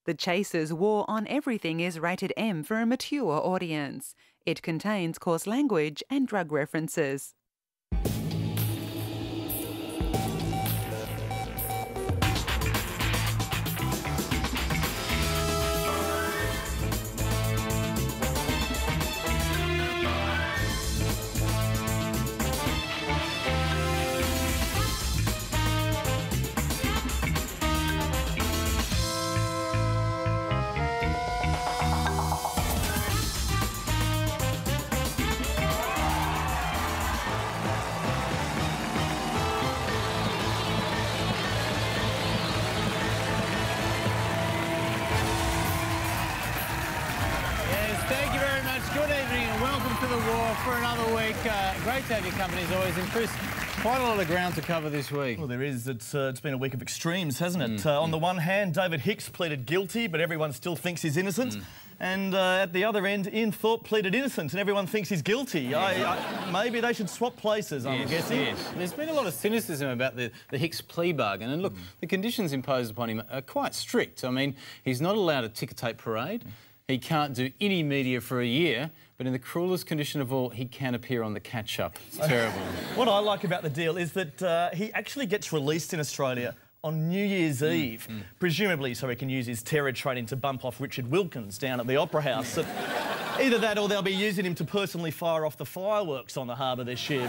The Chaser's War on Everything is rated M for a mature audience. It contains coarse language and drug references. Good evening and welcome to The War for another week. Great to have your company as always. And Chris, quite a lot of ground to cover this week. Well, there is. It's been a week of extremes, hasn't it? On the one hand, David Hicks pleaded guilty, but everyone still thinks he's innocent. And at the other end, Ian Thorpe pleaded innocent and everyone thinks he's guilty. Maybe they should swap places, I'm guessing. Yes. There's been a lot of cynicism about the Hicks plea bargain. And look, the conditions imposed upon him are quite strict. I mean, he's not allowed a ticker tape parade. He can't do any media for a year, but in the cruelest condition of all, he can appear on the catch-up. It's terrible. What I like about the deal is that he actually gets released in Australia on New Year's Eve, presumably so he can use his terror training to bump off Richard Wilkins down at the Opera House. Either that or they'll be using him to personally fire off the fireworks on the harbour this year.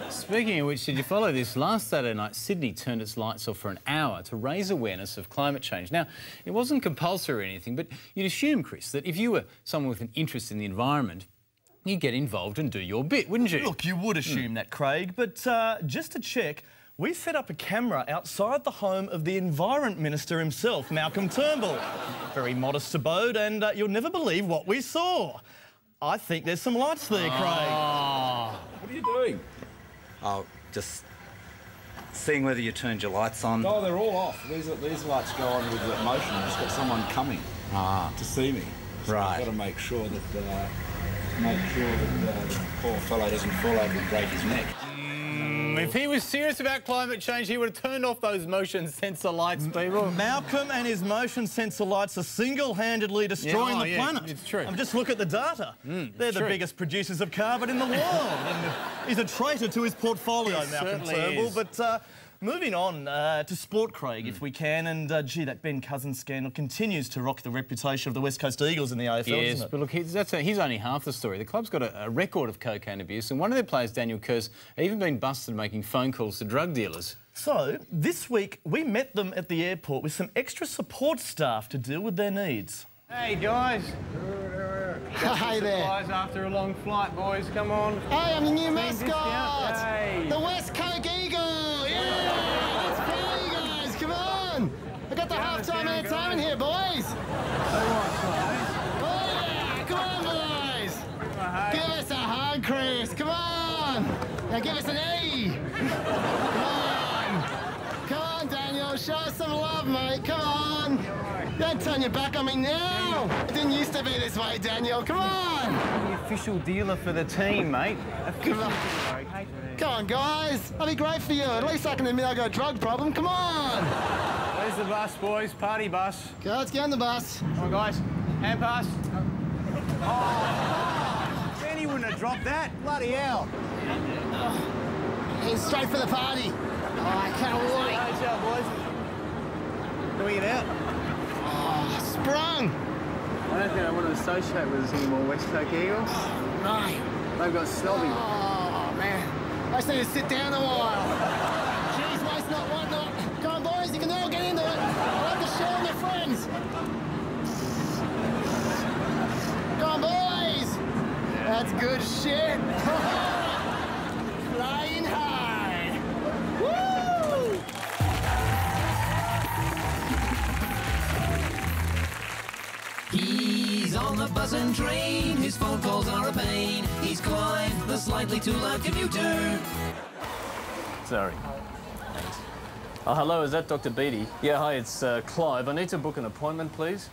Speaking of which, did you follow this? Last Saturday night, Sydney turned its lights off for an hour to raise awareness of climate change. Now, it wasn't compulsory or anything, but you'd assume, Chris, that if you were someone with an interest in the environment, you'd get involved and do your bit, wouldn't you? Look, you would assume that, Craig, but just to check, we set up a camera outside the home of the Environment Minister himself, Malcolm Turnbull. Very modest abode, and you'll never believe what we saw. I think there's some lights there, Craig. What are you doing? Oh, just seeing whether you turned your lights on. No, they're all off. These lights go on with the motion. I've just got someone coming to see me. So Right. I've got to make sure that the poor fellow doesn't fall over and break his neck. If he was serious about climate change, he would have turned off those motion sensor lights, people. Malcolm and his motion sensor lights are single-handedly destroying the planet. It's true. Just look at the data. They're the biggest producers of carbon in the world. And he's a traitor to his portfolio, Malcolm Turnbull. Is. But moving on to sport, Craig, if we can. And, gee, that Ben Cousins scandal continues to rock the reputation of the West Coast Eagles in the AFL, Yes, doesn't it? but look, he's only half the story. The club's got a record of cocaine abuse, and one of their players, Daniel Kerrs, even been busted making phone calls to drug dealers. So, this week, we met them at the airport with some extra support staff to deal with their needs. Hey, guys. Hi there. Supplies after a long flight, boys. Come on. Hey, I'm the new Team mascot. discount. Hey. The West Coast Eagle. Yeah, let's play, guys. Come on. I got the halftime entertainment here, boys. Oh yeah, come on, boys. Give us a hug, Chris. Come on. Now give us an E. Come on, Daniel. Show us some love, mate. Come on. Don't turn your back on me now. It didn't used to be this way, Daniel. Come on. The official dealer for the team, mate. Come on. Come on, guys. That'll be great for you. At least I can admit I got a drug problem. Come on. There's the bus, boys. Party bus. Okay, let's get on the bus. Come on, guys. Hand pass. Oh, Benny wouldn't have dropped that. Bloody hell. He's straight for the party. Oh, I can't wait. Nice out, boys. Can we get out? Oh, sprung. I don't think I want to associate with us anymore, West Coast Eagles. No. They've got snobby. Oh, man. I just need to sit down a while. Jeez, waste not, what not. Come on, boys, you can all get into it. I love to share with my friends. Come on, boys. That's good shit. Flying high. Woo! He's on the bus and train, his phone calls are a pain. He's Clive, the slightly too loud commuter. Sorry. Thanks. Oh, hello, is that Dr. Beattie? Yeah, hi, it's Clive. I need to book an appointment, please.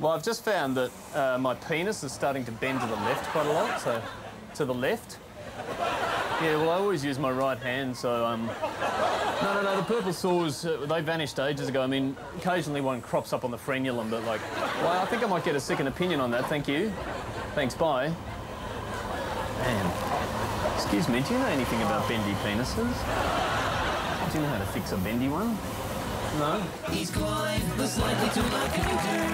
Well, I've just found that my penis is starting to bend to the left quite a lot, so to the left. Yeah, well, I always use my right hand, so, No, the purple sores, they vanished ages ago. I mean, occasionally one crops up on the frenulum, but, like... Well, I think I might get a second opinion on that, thank you. Thanks, bye. Man, excuse me, do you know anything about bendy penises? Do you know how to fix a bendy one? No? He's Clive, the slightly too loud commuter.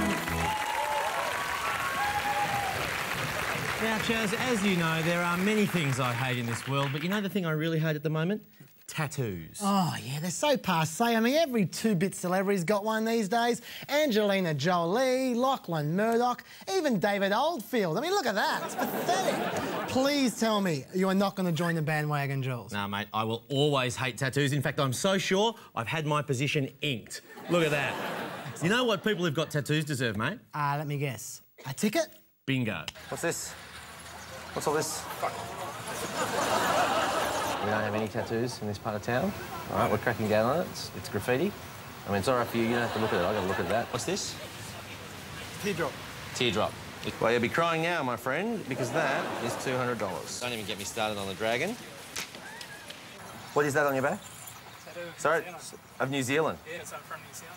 Now, Chaz, as you know, there are many things I hate in this world, but you know the thing I really hate at the moment? Tattoos. Oh, yeah, they're so passé. I mean, every two-bit celebrity's got one these days. Angelina Jolie, Lachlan Murdoch, even David Oldfield. I mean, look at that. It's pathetic. Please tell me you are not going to join the bandwagon, Jules. No, mate, I will always hate tattoos. In fact, I'm so sure I've had my position inked. Look at that. You know what people who've got tattoos deserve, mate? Let me guess. A ticket? Bingo. What's this? What's all this? We don't have any tattoos in this part of town. All right, we're cracking down on it. It's graffiti. I mean, it's all right for you. You don't have to look at it. I've got to look at that. What's this? Teardrop. Teardrop. Well, you'll be crying now, my friend, because that is $200. Don't even get me started on the dragon. What is that on your back? Tattoo. Sorry? Of New Zealand? Yeah, it's from New Zealand.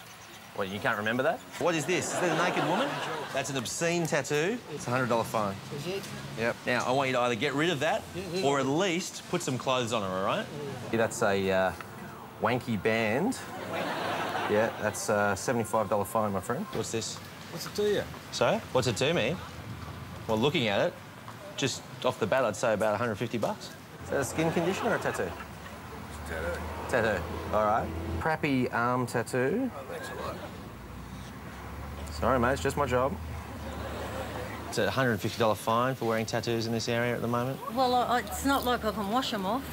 What, you can't remember that? What is this? Is that a naked woman? That's an obscene tattoo. It's a $100 fine. Is it? Yep. Now, I want you to either get rid of that or at least put some clothes on her, all right? Yeah, that's a wanky band. Yeah, that's a $75 fine, my friend. What's this? What's it to you? So, what's it to me? Well, looking at it, just off the bat, I'd say about 150 bucks. Is that a skin condition or a tattoo? It's a tattoo. Tattoo. All right. Crappy arm tattoo. Oh, thanks a lot. Sorry, mate, it's just my job. It's a $150 fine for wearing tattoos in this area at the moment. Well, it's not like I can wash them off.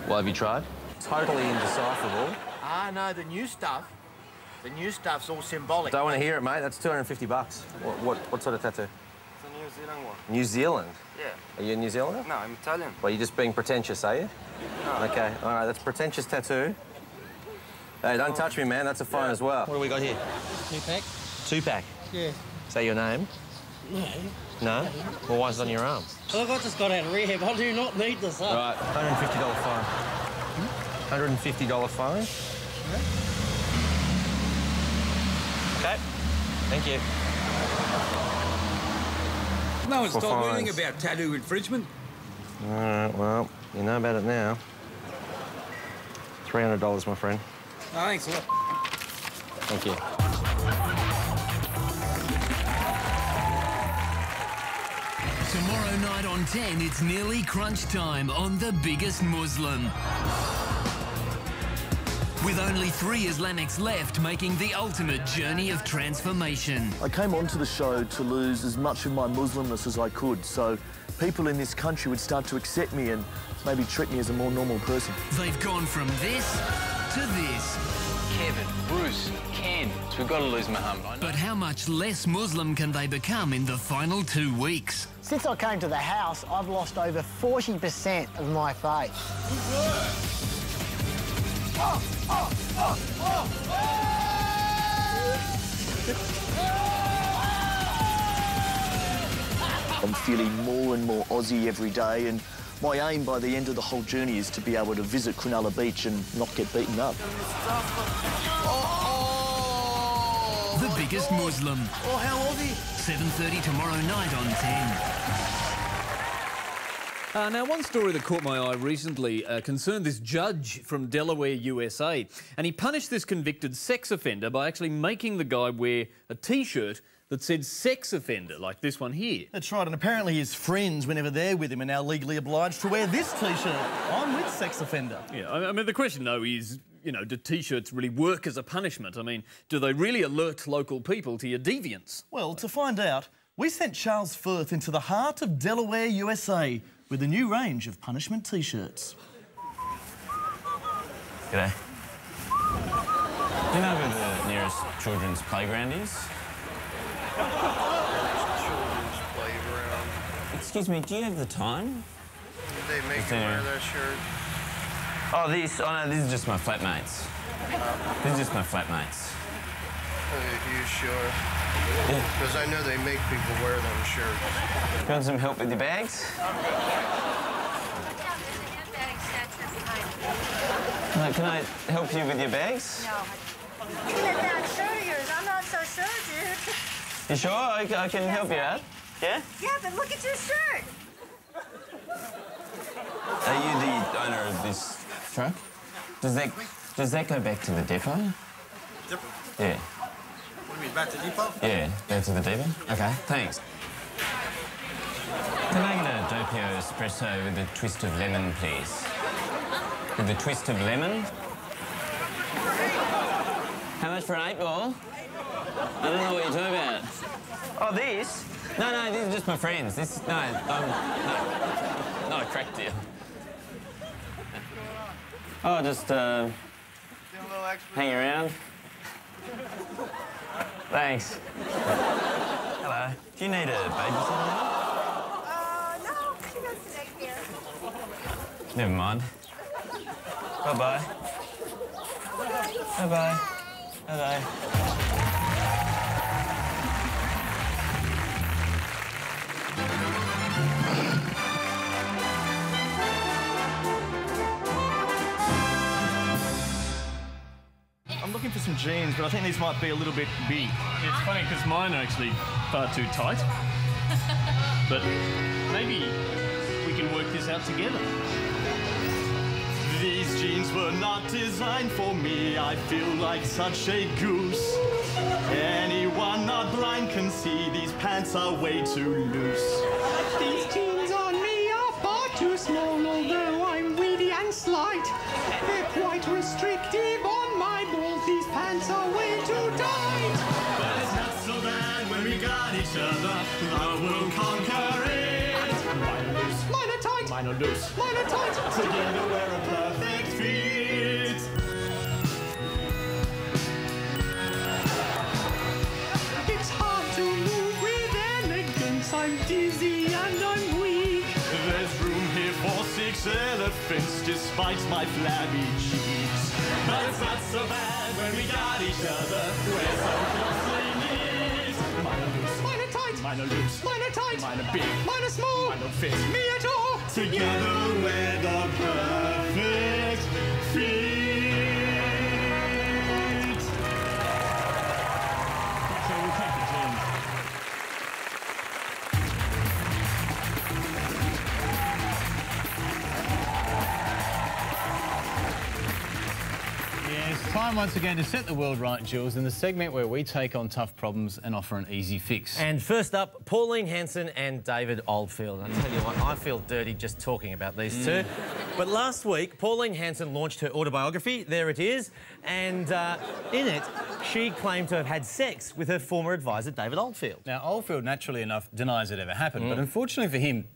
Well, have you tried? Totally indecipherable. No, the new stuff. The new stuff's all symbolic. Don't want to hear it, mate. That's 250 bucks. What sort of tattoo? It's a New Zealand one. New Zealand? Yeah. Are you a New Zealander? No, I'm Italian. Well, you're just being pretentious, are you? No. Okay, all right, that's pretentious tattoo. Hey, don't touch me, man. That's a fine as well. What do we got here? 2-pack. 2-pack? Yeah. Is that your name? No. No? Well, why is it on your arm? Look, I just got out of rehab. I do not need this up. All right, $150 fine. $150 fine? Okay. Thank you. No one's For told me fines. anything about tattoo infringement. All right, well, you know about it now. $300, my friend. Oh, thanks a lot. Thank you. Tomorrow night on 10, it's nearly crunch time on The Biggest Muslim. With only 3 Islamics left, making the ultimate journey of transformation. I came onto the show to lose as much of my Muslimness as I could, so people in this country would start to accept me and maybe treat me as a more normal person. They've gone from this to this. Kevin, Bruce, Ken, so we've got to lose Muhammad. I know. But how much less Muslim can they become in the final 2 weeks? Since I came to the house, I've lost over 40% of my faith. I'm feeling more and more Aussie every day, and my aim by the end of the whole journey is to be able to visit Cronulla Beach and not get beaten up. The Biggest Muslim. Oh, how Aussie. 7:30 tomorrow night on 10. Now, one story that caught my eye recently concerned this judge from Delaware, USA. And he punished this convicted sex offender by actually making the guy wear a T-shirt that said sex offender, like this one here. That's right, and apparently his friends, whenever they're with him, are now legally obliged to wear this T-shirt. I'm with sex offender. Yeah, I mean, the question, though, is, you know, do T-shirts really work as a punishment? I mean, do they really alert local people to your deviance? Well, to find out, we sent Charles Firth into the heart of Delaware, USA, with a new range of punishment T-shirts. G'day. Do you know where the nearest children's playground is? Children's playground. Excuse me, do you have the time? Did they make you wear that shirt? Oh, this? Oh, no, this is just my flatmates. This is just my flatmates. You sure? Yeah. Because I know they make people wear them shirts. You want some help with your bags? Can I help you with your bags? No. Look at that shirt of yours. I'm not so sure, dude. You sure? I can help you out. Yeah? Yeah, but look at your shirt. Are you the owner of this truck? Does that go back to the depot? Depot? Yeah. What do you mean, back to depot? Yeah, back to the depot. Okay, thanks. Can I get a doppio espresso with a twist of lemon, please? With a twist of lemon? How much for an 8-ball? I don't know what you're talking about. Oh, this? No, these are just my friends. No, not a crack deal. Oh, just, hang around. Thanks. Hello. Do you need a babysitter now? No, she goes to daycare. Never mind. Bye-bye. Bye-bye. Bye-bye. I'm looking for some jeans, but I think these might be a little bit big. It's funny because mine are actually far too tight. But maybe we can work this out together. These jeans were not designed for me. I feel like such a goose. Anyone not blind can see these pants are way too loose. These jeans on me are far too small, although I'm weedy and slight. They're quite restrictive on my balls. These pants are way too tight. But it's not so bad when we got each other. Love will conquer it. Mine are loose. Mine are tight. Mine are loose. Mine are tight. Together we're a perfect fit. It's hard to move with elegance. I'm dizzy and I'm weak. There's room here for 6 elephants despite my flabby cheeks. But it's not so bad when we got each other. We're so closely knit. Mine are loose. Mine are tight. Mine are loose. Mine are tight. Mine are big. Mine are small. Mine don't fit me at all. Together we're the perfect fit. So we'll take the jeans. Yes, time once again to set the world right, Jules, in the segment where we take on tough problems and offer an easy fix. And first up, Pauline Hanson and David Oldfield. I tell you what, I feel dirty just talking about these two. But last week, Pauline Hanson launched her autobiography, there it is, and in it, she claimed to have had sex with her former advisor, David Oldfield. Now, Oldfield, naturally enough, denies it ever happened, but unfortunately for him,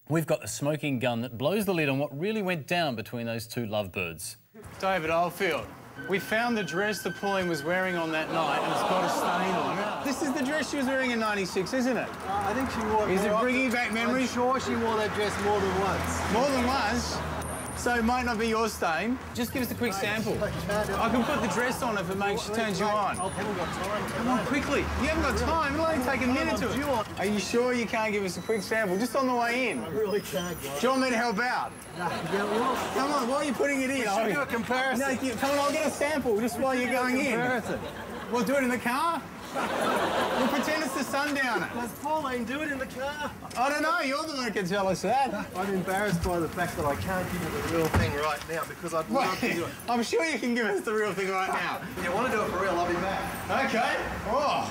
we've got a smoking gun that blows the lid on what really went down between those two lovebirds. David Oldfield, we found the dress that Pauline was wearing on that night and it's got a stain on it. This is the dress she was wearing in '96, isn't it? I think she wore it. Is it bringing back memories? I'm sure she wore that dress more than once. More than once? So it might not be your stain. Just give us a quick sample. I can put the dress on if it turns you on. I haven't got time. Come on, quickly. You haven't got time. It'll only take a minute to it. Are you sure you can't give us a quick sample? Just on the way in. I really can't, guys. Do you want me to help out? No, come on, why are you putting it in? We should do a comparison. No, come on, I'll get a sample just while you're going in. We'll do it in the car. We'll pretend it's the sundowner. Does Pauline do it in the car? I don't know, you're the one who can tell us that. I'm embarrassed by the fact that I can't give you the real thing right now because I'd love to do it. I'm sure you can give us the real thing right now. If you want to do it for real, I'll be back. Okay. Oh.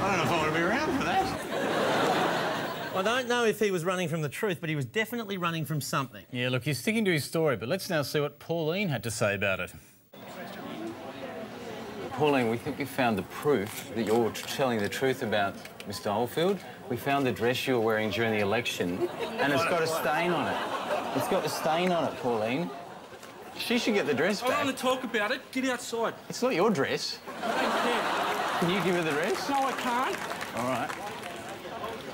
I don't know if I want to be around for that. I don't know if he was running from the truth, but he was definitely running from something. Yeah, look, he's sticking to his story, but let's now see what Pauline had to say about it. Pauline, we think we found the proof that you're telling the truth about Mr. Oldfield. We found the dress you were wearing during the election, and it's got a stain on it. It's got a stain on it, Pauline. She should get the dress back. I don't want to talk about it. Get outside. It's not your dress. I don't care. Can you give her the dress? No, I can't. All right.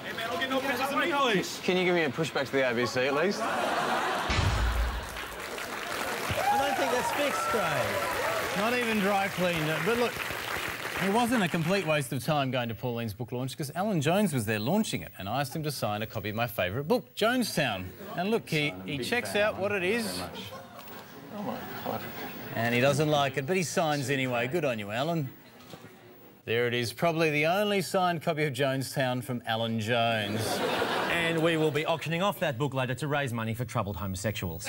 Hey, man, I'll get no business in me, please. Can you give me a push back to the ABC at least? I don't think that's fixed, Craig. Not even dry cleaned. But look, it wasn't a complete waste of time going to Pauline's book launch because Alan Jones was there launching it and I asked him to sign a copy of my favourite book, Jonestown. And look, he checks out what it is. Oh, my God. And he doesn't like it, but he signs anyway. Good on you, Alan. There it is, probably the only signed copy of Jonestown from Alan Jones. And we will be auctioning off that book later to raise money for troubled homosexuals.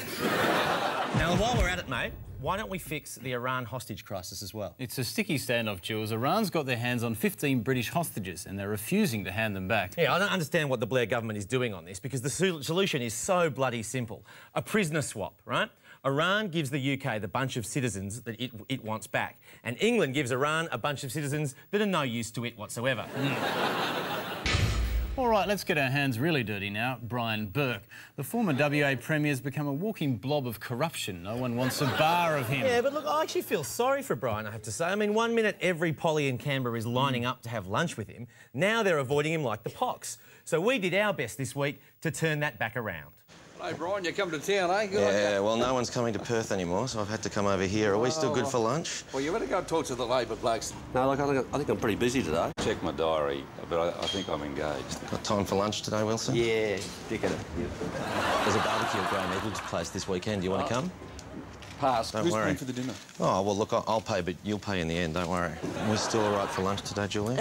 Now, while we're at it, mate, why don't we fix the Iran hostage crisis as well? It's a sticky standoff, Jules. Iran's got their hands on 15 British hostages and they're refusing to hand them back. Yeah, I don't understand what the Blair government is doing on this because the solution is so bloody simple. A prisoner swap, right? Iran gives the UK the bunch of citizens that it wants back, and England gives Iran a bunch of citizens that are no use to it whatsoever. All right, let's get our hands really dirty now. Brian Burke. The former WA Premier's become a walking blob of corruption. No one wants a bar of him. Yeah, but look, I actually feel sorry for Brian, I have to say. I mean, 1 minute every Polly in Canberra is lining up to have lunch with him. Now they're avoiding him like the pox. So we did our best this week to turn that back around. Hey, Brian, you come to town, eh? Yeah, well, no one's coming to Perth anymore, so I've had to come over here. Are we still good for lunch? Well, you better go talk to the Labor blokes. No, look, I think I'm pretty busy today. Check my diary, but I think I'm engaged. Got time for lunch today, Wilson? Yeah, dick it. There's a barbecue at Graham Edwards' place this weekend. Do you want to come? Pass. Don't Who's worry. paying for the dinner? Oh, well, look, I'll pay, but you'll pay in the end, don't worry. We're still all right for lunch today, Julia?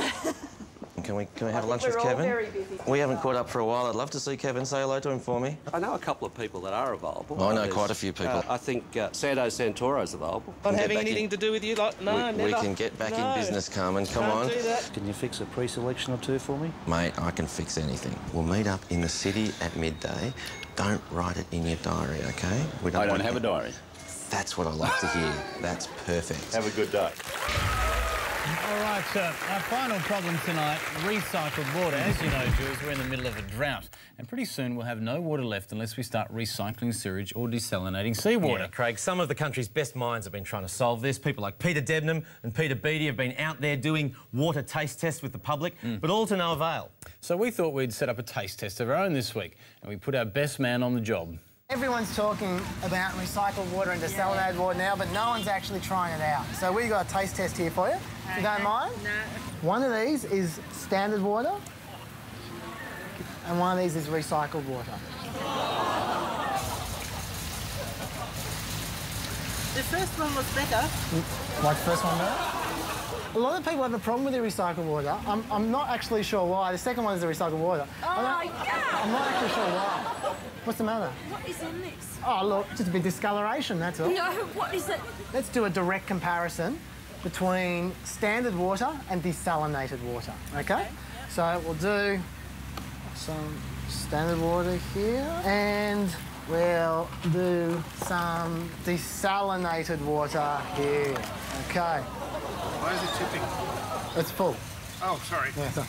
Can we have lunch with Kevin? Very busy. We haven't caught up for a while. I'd love to see Kevin. Say hello to him for me. I know a couple of people that are available. I know quite a few people. I think Santos Santoro's available. Not having anything to do with you, like, no, we can get back in business, Carmen. Come on. do that. Can you fix a pre-selection or two for me? Mate, I can fix anything. We'll meet up in the city at midday. Don't write it in your diary, OK? We I don't want have a diary. That's what I like to hear. That's perfect. Have a good day. All right, our final problem tonight, recycled water. As you know, Jules, we're in the middle of a drought, and pretty soon we'll have no water left unless we start recycling sewage or desalinating seawater. Yeah, Craig, some of the country's best minds have been trying to solve this. People like Peter Debnam and Peter Beattie have been out there doing water taste tests with the public, but all to no avail. So we thought we'd set up a taste test of our own this week, and we put our best man on the job. Everyone's talking about recycled water and desalinated water now, but no one's actually trying it out. So we've got a taste test here for you, if you don't mind. No. One of these is standard water, and one of these is recycled water. The first one was better. Like the first one there? A lot of people have a problem with the recycled water. I'm not actually sure why. The second one is the recycled water. Oh, yeah! I'm not actually sure why. What's the matter? What is in this? Oh, look, just a bit of discoloration, that's all. No, what is it? Let's do a direct comparison between standard water and desalinated water, okay? So we'll do some standard water here and we'll do some desalinated water here, okay? Why is it tipping? It's full. Oh, sorry. Yeah, so.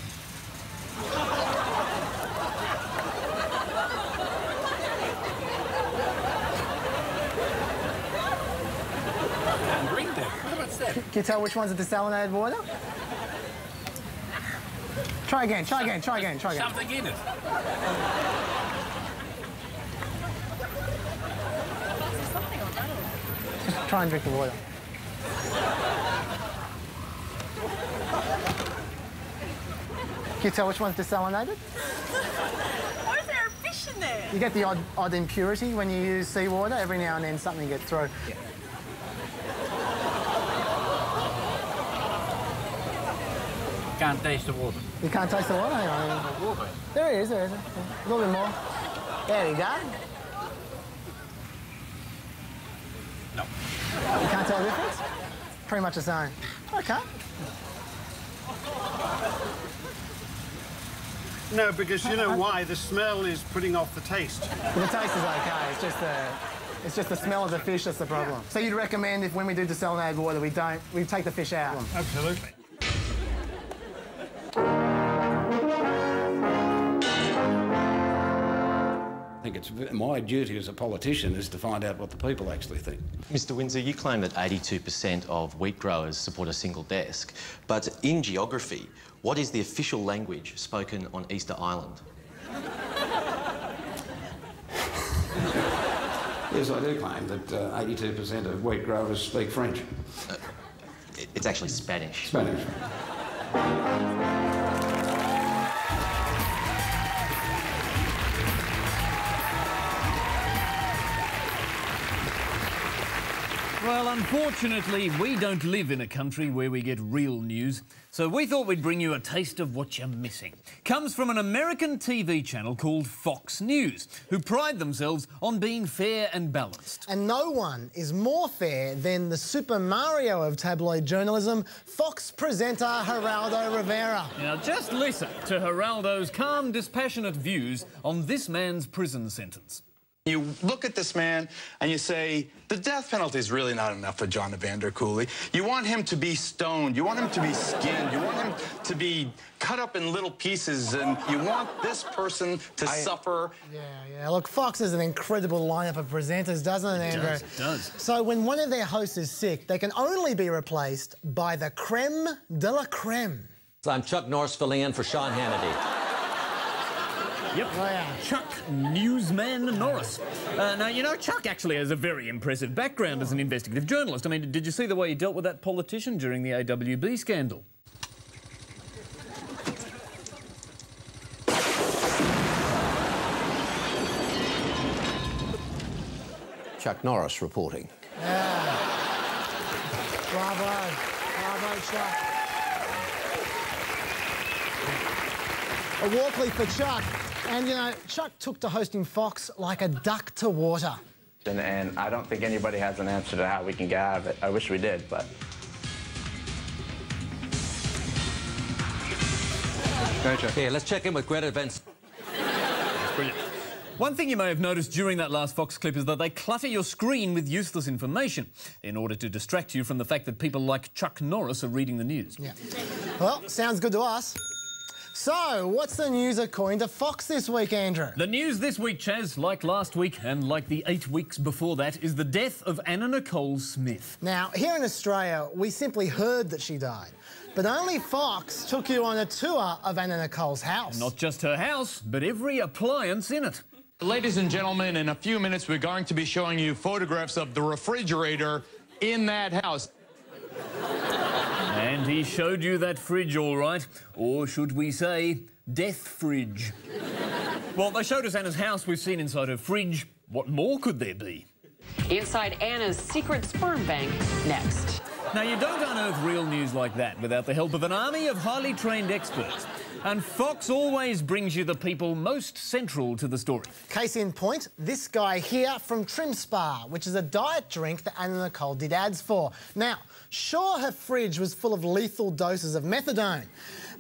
Green there. What about that? Can you tell which one's a desalinated water? Try again, try again, try again, try again. Something in it. Just try and drink the water. Can you tell which one's desalinated? Why is there a fish in there? You get the odd impurity when you use seawater. Every now and then something gets through. Can't taste the water. You can't taste the water? Hang on. There it is, there it is. A little bit more. There you go. No. You can't tell the difference? Pretty much the same. Okay. No, because you know why? The smell is putting off the taste. But the taste is okay. It's just the smell of the fish that's the problem. So you'd recommend if when we do desalinated water, we take the fish out? Absolutely. I think it's my duty as a politician is to find out what the people actually think. Mr Windsor, you claim that 82% of wheat growers support a single desk, but in geography, what is the official language spoken on Easter Island? Yes, I do claim that 82% of wheat growers speak French. It's actually Spanish. Spanish. Well, unfortunately, we don't live in a country where we get real news, so we thought we'd bring you a taste of what you're missing. Comes from an American TV channel called Fox News, who pride themselves on being fair and balanced. And no one is more fair than the Super Mario of tabloid journalism, Fox presenter Geraldo Rivera. Now, just listen to Geraldo's calm, dispassionate views on this man's prison sentence. You look at this man and you say, the death penalty is really not enough for John Evander Cooley. You want him to be stoned. You want him to be skinned. You want him to be cut up in little pieces. And you want this person to suffer. Yeah. Look, Fox is an incredible lineup of presenters, doesn't it, Andrew? It does. So when one of their hosts is sick, they can only be replaced by the creme de la creme. I'm Chuck Norris filling in for Sean Hannity. Yep. Oh, yeah. Chuck Newsman Norris. Now, you know, Chuck actually has a very impressive background as an investigative journalist. I mean, did you see the way he dealt with that politician during the AWB scandal? Chuck Norris reporting. Yeah. Bravo. Bravo, Chuck. A Walkley for Chuck. And, you know, Chuck took to hosting Fox like a duck to water. And I don't think anybody has an answer to how we can get out of it. I wish we did, but... Okay, let's check in with Greta Events. That's brilliant. One thing you may have noticed during that last Fox clip is that they clutter your screen with useless information in order to distract you from the fact that people like Chuck Norris are reading the news. Yeah. Well, sounds good to us. So, what's the news according to Fox this week, Andrew? The news this week, Chaz, like last week and like the 8 weeks before that, is the death of Anna Nicole Smith. Now, here in Australia, we simply heard that she died. But only Fox took you on a tour of Anna Nicole's house. Not just her house, but every appliance in it. Ladies and gentlemen, in a few minutes, we're going to be showing you photographs of the refrigerator in that house. And he showed you that fridge, all right. Or should we say, death fridge. Well, they showed us Anna's house. We've seen inside her fridge. What more could there be? Inside Anna's secret sperm bank, next. Now, you don't unearth real news like that without the help of an army of highly trained experts. And Fox always brings you the people most central to the story. Case in point, this guy here from Trim Spa, which is a diet drink that Anna Nicole did ads for. Now, sure, her fridge was full of lethal doses of methadone,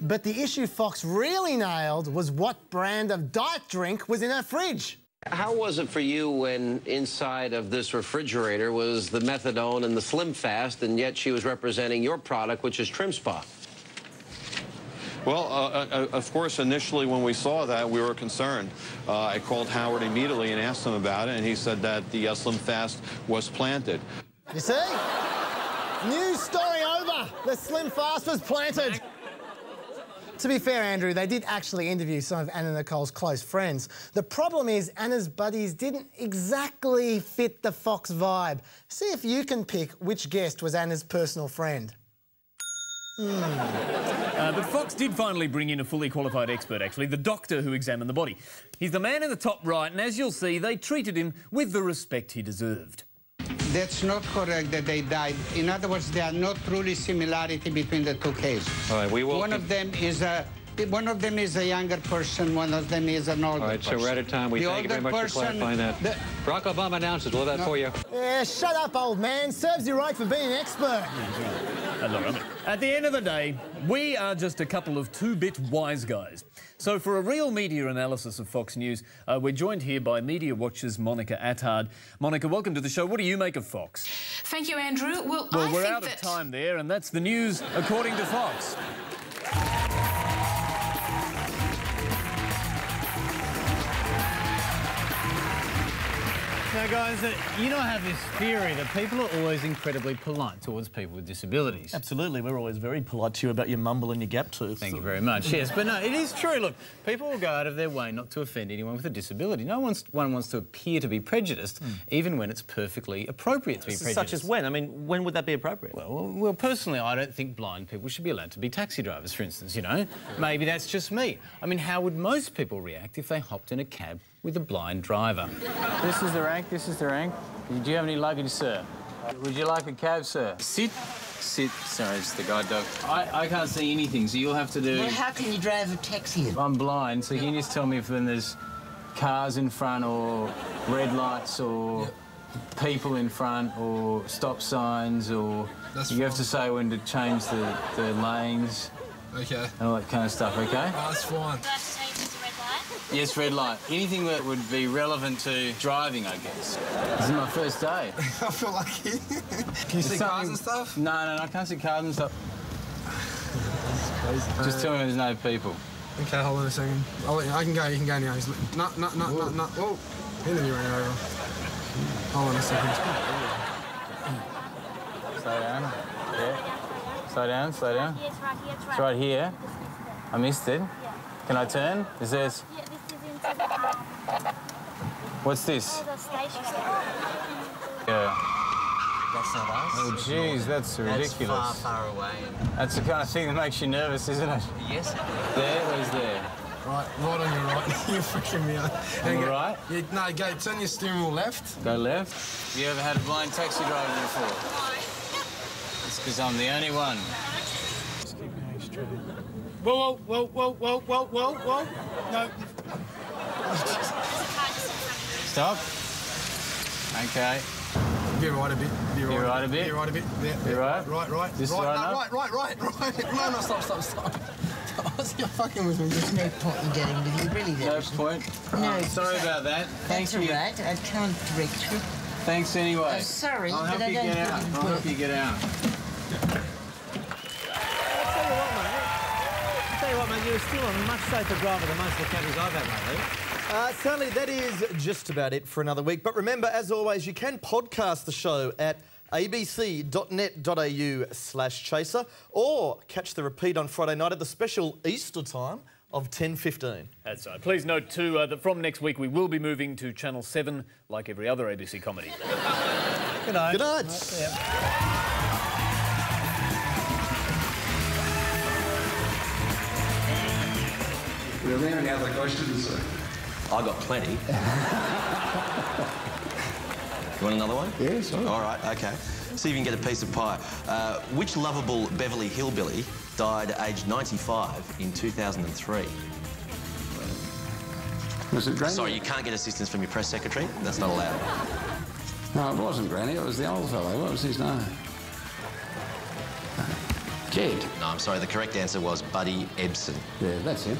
but the issue Fox really nailed was what brand of diet drink was in her fridge. How was it for you when inside of this refrigerator was the methadone and the Slim Fast, and yet she was representing your product, which is Trim Spa? Well, of course, initially when we saw that, we were concerned. I called Howard immediately and asked him about it, and he said that the Slim Fast was planted. You see? News story over. The Slim Fast was planted. To be fair, Andrew, they did actually interview some of Anna Nicole's close friends. The problem is Anna's buddies didn't exactly fit the Fox vibe. See if you can pick which guest was Anna's personal friend. But Fox did finally bring in a fully qualified expert, actually, the doctor who examined the body. He's the man in the top right, and as you'll see, they treated him with the respect he deserved. That's not correct that they died. In other words, there are not truly similarity between the two cases. All right, we will... One of them is a younger person, one of them is an older person. All right, so we're out of time. We thank you very much for clarifying that. Barack Obama announces. We'll have that for you. Yeah, shut up, old man. Serves you right for being an expert. Look, at the end of the day, we are just a couple of two-bit wise guys. So for a real media analysis of Fox News, we're joined here by Media Watch's Monica Attard. Monica, welcome to the show. What do you make of Fox? Thank you, Andrew. Well, we're out of time there, and that's the news according to Fox. Now, guys, you know, I have this theory that people are always incredibly polite towards people with disabilities. Absolutely. We're always very polite to you about your mumble and your gap tooth. Thank you very much. Yes, but no, it is true. Look, people will go out of their way not to offend anyone with a disability. No one wants to appear to be prejudiced, even when it's perfectly appropriate to be prejudiced. Such as when? I mean, when would that be appropriate? Well, personally, I don't think blind people should be allowed to be taxi drivers, for instance, you know. Maybe that's just me. I mean, how would most people react if they hopped in a cab with a blind driver? This is the rank, this is the rank. Do you have any luggage, sir? Would you like a cab, sir? Sit. Sit. Sorry, it's the guide dog. I can't see anything, so you'll have to do... Well, how can you drive a taxi? I'm blind, so you can just tell me if when there's cars in front or red lights or people in front or stop signs or... You have to say when to change the lanes. Okay. And all that kind of stuff, okay? That's fine. Do I have to change this red light? Yes, red light. Anything that would be relevant to driving, I guess. This is my first day. I feel lucky. Can you see cars and stuff? No, I can't see cars and stuff. That's crazy. Just tell me there's no people. Okay, hold on a second. I'll let you. I can go. You can go now. No. Whoa. He nearly ran over. Hold on a second. Slow down. Yeah. Slow down. Yeah, it's right here. It's right here. I missed it. Yeah. Can I turn? Is this? Yeah, this is into the What's this? the station. Yeah. That's not us. Oh, jeez, that's ridiculous. That's far away. That's the kind of thing that makes you nervous, isn't it? Yes. There? Where's there? Right on your right. You're freaking me out. On the right? Yeah, no, go. Turn your steering wheel left. Go left. Have you ever had a blind taxi driver before? It's because I'm the only one. Just keep going straight. Whoa. No. Stop. Okay. Be right a bit. Be right a bit. Be right a bit. Yeah. Be right. Right. Just right. right No, right. No, stop. You're fucking with me. There's no point in getting with you, really. No point. No. Sorry about that. That's all right. I can't direct you. Thanks anyway. Oh, sorry, I'll help but I you don't get out. think it I'll help works. you get out. Tell you what, mate, you're still a much safer driver than most of the cabbies I've had lately. Certainly, that is just about it for another week. But remember, as always, you can podcast the show at abc.net.au/chaser or catch the repeat on Friday night at the special Easter time of 10:15. That's right. Please note too that from next week we will be moving to Channel 7 like every other ABC comedy. Good night. Good night. We're running out of questions, sir. I got plenty. You want another one? Yeah, sorry. All right, okay. See if you can get a piece of pie. Which lovable Beverly Hillbilly died aged 95 in 2003? Was it Granny? Sorry, you can't get assistance from your press secretary. That's not allowed. No, it wasn't Granny. It was the old fellow. What was his name? Jed. No, I'm sorry. The correct answer was Buddy Ebsen. Yeah, that's him.